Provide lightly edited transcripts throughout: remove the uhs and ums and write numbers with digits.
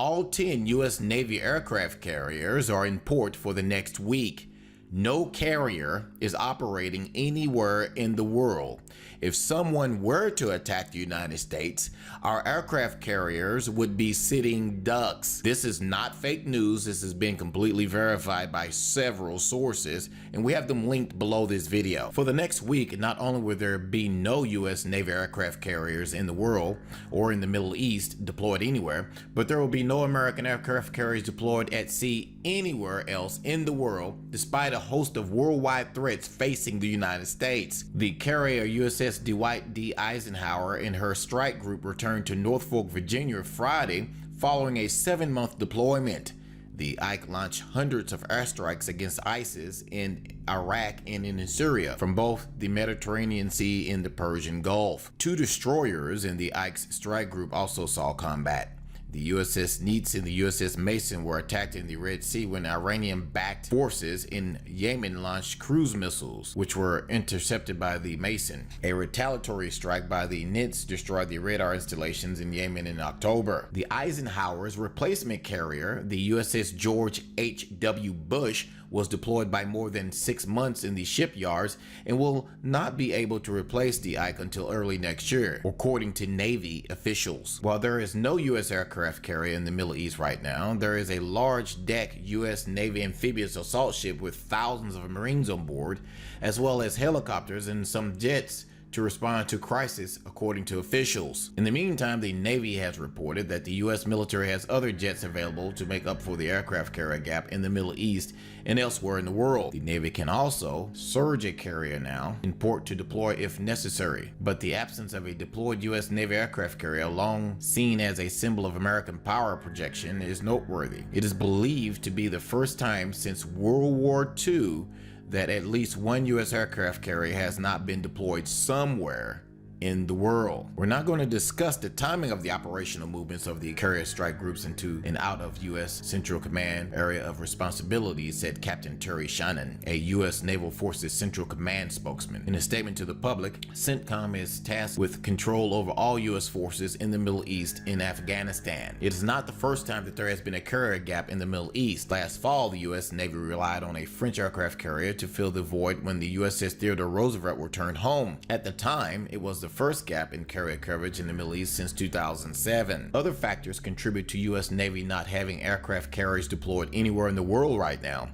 All 10 U.S. Navy aircraft carriers are in port for the next week. No carrier is operating anywhere in the world. If someone were to attack the United States, our aircraft carriers would be sitting ducks. This is not fake news. This has been completely verified by several sources, and we have them linked below this video. For the next week, not only will there be no U.S. Navy aircraft carriers in the world or in the Middle East deployed anywhere, but there will be no American aircraft carriers deployed at sea anywhere else in the world, despite a host of worldwide threats facing the United States. The carrier USS Dwight D. Eisenhower and her strike group returned to Norfolk, Virginia Friday following a 7-month deployment. The Ike launched hundreds of airstrikes against ISIS in Iraq and in Syria from both the Mediterranean Sea and the Persian Gulf. 2 destroyers in the Ike's strike group also saw combat. The USS Neitz and the USS Mason were attacked in the Red Sea when Iranian-backed forces in Yemen launched cruise missiles, which were intercepted by the Mason. A retaliatory strike by the Neitz destroyed the radar installations in Yemen in October. The Eisenhower's replacement carrier, the USS George H.W. Bush, was deployed by more than 6 months in the shipyards and will not be able to replace the Ike until early next year, according to Navy officials. While there is no U.S. aircraft carrier in the Middle East right now, there is a large deck U.S. Navy amphibious assault ship with thousands of Marines on board, as well as helicopters and some jets to respond to crisis, according to officials. In the meantime, the Navy has reported that the U.S. military has other jets available to make up for the aircraft carrier gap in the Middle East and elsewhere in the world. The Navy can also surge a carrier now in port to deploy if necessary, but the absence of a deployed U.S. Navy aircraft carrier, long seen as a symbol of American power projection, is noteworthy. It is believed to be the first time since World War II that at least one U.S. aircraft carrier has not been deployed somewhere in the world. We're not going to discuss the timing of the operational movements of the carrier strike groups into and out of U.S. Central Command area of responsibility, said Captain Terry Shannon, a U.S. Naval Forces Central Command spokesman. In a statement to the public, CENTCOM is tasked with control over all U.S. forces in the Middle East and Afghanistan. It is not the first time that there has been a carrier gap in the Middle East. Last fall, the U.S. Navy relied on a French aircraft carrier to fill the void when the USS Theodore Roosevelt returned home. At the time, it was the first gap in carrier coverage in the Middle East since 2007. Other factors contribute to U.S. Navy not having aircraft carriers deployed anywhere in the world right now.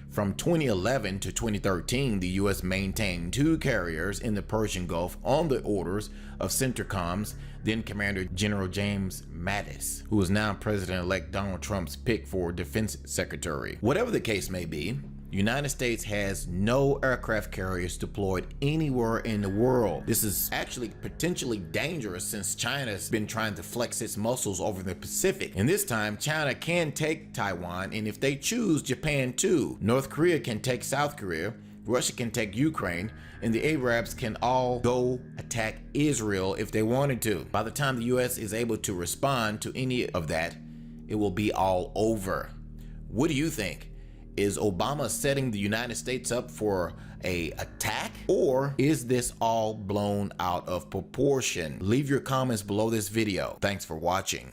From 2011 to 2013, the U.S. maintained 2 carriers in the Persian Gulf on the orders of CENTCOM's then Commander General James Mattis, who is now President-elect Donald Trump's pick for Defense Secretary. Whatever the case may be, the United States has no aircraft carriers deployed anywhere in the world. This is actually potentially dangerous since China's been trying to flex its muscles over the Pacific. And this time, China can take Taiwan, and if they choose, Japan too. North Korea can take South Korea, Russia can take Ukraine, and the Arabs can all go attack Israel if they wanted to. By the time the US is able to respond to any of that, it will be all over. What do you think? Is Obama setting the United States up for an attack, or is this all blown out of proportion? Leave your comments below this video. Thanks for watching.